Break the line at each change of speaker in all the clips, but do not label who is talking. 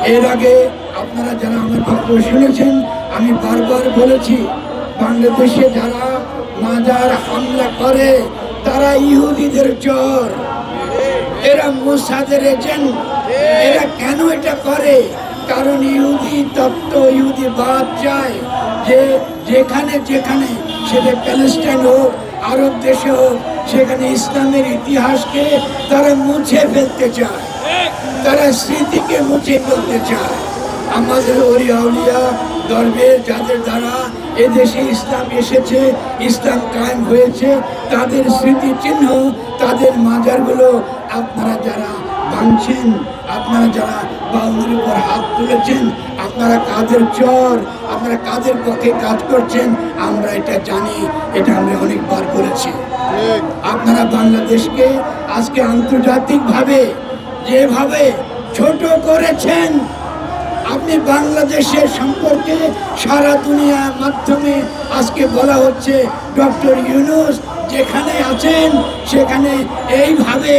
এর আগে আপনারা যারা আমার বক্তব্য শুনেছেন, আমি বারবার বলেছি, বাংলাদেশে যারা মাজার হামলা করে তারা ইহুদিদের চর, এরা মোসাদের এজেন্ট। এরা কেন এটা করে? কারণ ইহুদি তত্ত্ব, ইহুদিবাদ চায় যে যেখানে যেখানে, সেটা প্যালেস্টাইন হোক, আরব দেশে হোক, সেখানে ইসলামের ইতিহাসকে তারা মুছে ফেলতে চায়, তারা স্মৃতিকে মুছে ফেলতে চায়। আমাদের ওলিয়া আউলিয়া দরবেশ যাদের দ্বারা এদেশে ইসলাম এসেছে, ইসলাম কায়েম হয়েছে, তাদের স্মৃতিচিহ্ন, তাদের মাজারগুলো আপনারা যারা ভাঙছেন, আপনারা যারা বাউলের উপর হাত তুলেছেন, আপনারা কাদের চর, আপনারা কাদের পক্ষে কাজ করছেন আমরা এটা জানি, এটা আমরা অনেকবার বলেছি। আপনারা বাংলাদেশকে আজকে আন্তর্জাতিকভাবে যেভাবে ছোট করেছেন, আপনি বাংলাদেশের সম্পর্কে সারা দুনিয়ার মাধ্যমে আজকে বলা হচ্ছে ডক্টর ইউনূস যেখানে আছেন সেখানে এইভাবে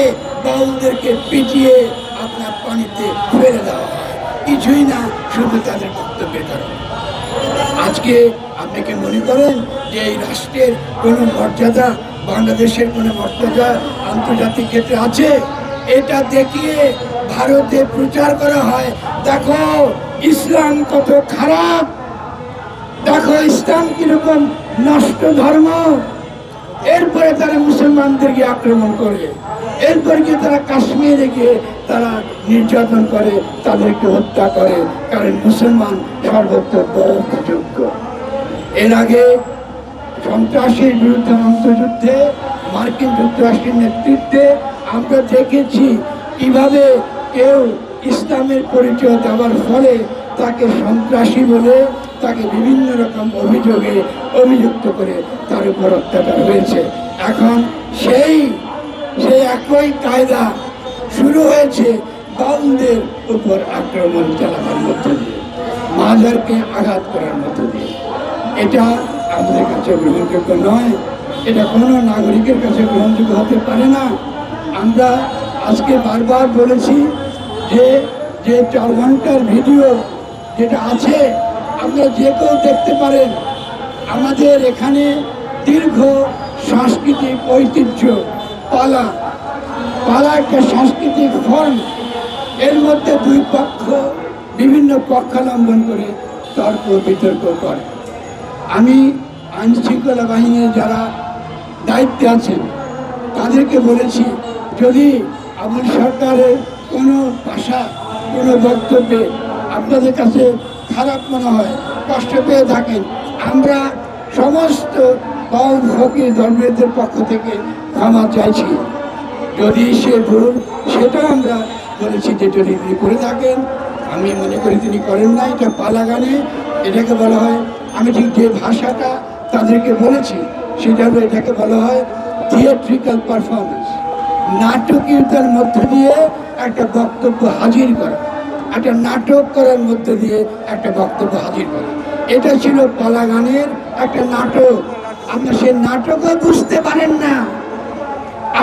বাউলদেরকে পিটিয়ে আপনার পানিতে ফেলে দেওয়া হয়, কিছুই না, শুধু তাদের বক্তব্যের কারণে। আজকে আপনি কি মনে করেন যে এই রাষ্ট্রের কোনো মর্যাদা, বাংলাদেশের কোনো মর্যাদা আন্তর্জাতিক ক্ষেত্রে আছে? এটা দেখিয়ে ভারতে প্রচার করা হয়, দেখো ইসলাম কত খারাপ, দেখো ইসলাম কিরকম নষ্ট ধর্ম। এরপরে তারা মুসলমানদেরকে আক্রমণ করে, এরপর গিয়ে তারা কাশ্মীরে গিয়ে তারা নির্যাতন করে, তাদেরকে হত্যা করে, কারণ মুসলমান সর্বত্র যোগ্য। এর আগে সন্ত্রাসীর বিরুদ্ধে আন্তর্যুদ্ধে মার্কিন যুক্তরাষ্ট্রের নেতৃত্বে আমরা দেখেছি কিভাবে কেউ ইসলামের পরিচয় দেওয়ার ফলে তাকে সন্ত্রাসী বলে, তাকে বিভিন্ন রকম অভিযোগে অভিযুক্ত করে তার উপর অত্যাচার হয়েছে। এখন সেই একই কায়দা শুরু হয়েছে বাউলদের উপর আক্রমণ চালানোর মধ্য দিয়ে, মাজারকে আঘাত করার মধ্য দিয়ে। এটা আমাদের কাছে গ্রহণযোগ্য নয়, এটা কোনো নাগরিকের কাছে গ্রহণযোগ্য হতে পারে না। আমরা আজকে বারবার বলেছি যে 4 ঘন্টার ভিডিও যেটা আছে আপনারা যে কেউ দেখতে পারেন। আমাদের এখানে দীর্ঘ সাংস্কৃতিক ঐতিহ্য, পালা একটা সাংস্কৃতিক ফর্ম, এর মধ্যে দুই পক্ষ বিভিন্ন পক্ষাবলম্বন করে তর্ক বিতর্ক করে। আমি আইন শৃঙ্খলা বাহিনীর যারা দায়িত্বে আছেন তাদেরকে বলেছি, যদি আওয়ামী সরকারের কোনো ভাষা, কোনো বক্তব্যে আপনাদের কাছে খারাপ মনে হয়, কষ্ট পেয়ে থাকেন, আমরা সমস্ত বাউল ফকির ধর্মের পক্ষ থেকে ক্ষমা চাইছি। যদি সে ভুল, সেটা আমরা বলেছি যে যদি তিনি করে থাকেন, আমি মনে করি তিনি করেন না, এটা পালা গানে এটাকে বলা হয়। আমি ঠিক যে ভাষাটা তাদেরকে বলেছি সেটা হলো, এটাকে বলা হয় থিয়েট্রিক্যাল পারফরমেন্স, নাটকীয়তার মধ্য দিয়ে একটা বক্তব্য হাজির করা, একটা নাটক করার মধ্য দিয়ে একটা বক্তব্য হাজির করা। এটা ছিল পালা গানের একটা নাটক। আপনার সেই নাটকও বুঝতে পারেন না,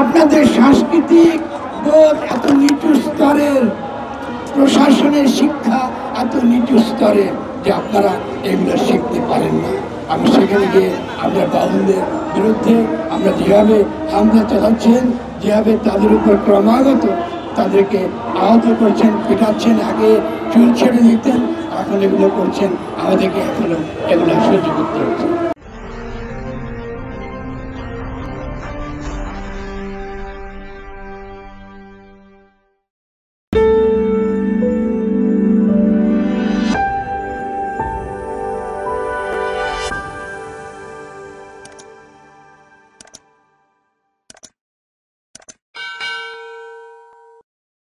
আপনাদের সাংস্কৃতিক বোধ এত নিচু স্তরের, প্রশাসনের শিক্ষা এত নিচু স্তরের যে আপনারা এগুলো শিখতে পারেন না। আমি সেখানে গিয়ে আমরা বাউলদের বিরুদ্ধে আমরা যেভাবে হামলা চালাচ্ছেন, যেভাবে তাদের উপর ক্রমাগত তাদেরকে আহত করছেন, পেটাচ্ছেন, আগে চুল ছেড়ে দিতেন, এখন এগুলো করছেন, আমাদেরকে এখনো এগুলো সহ্য করতে হচ্ছে।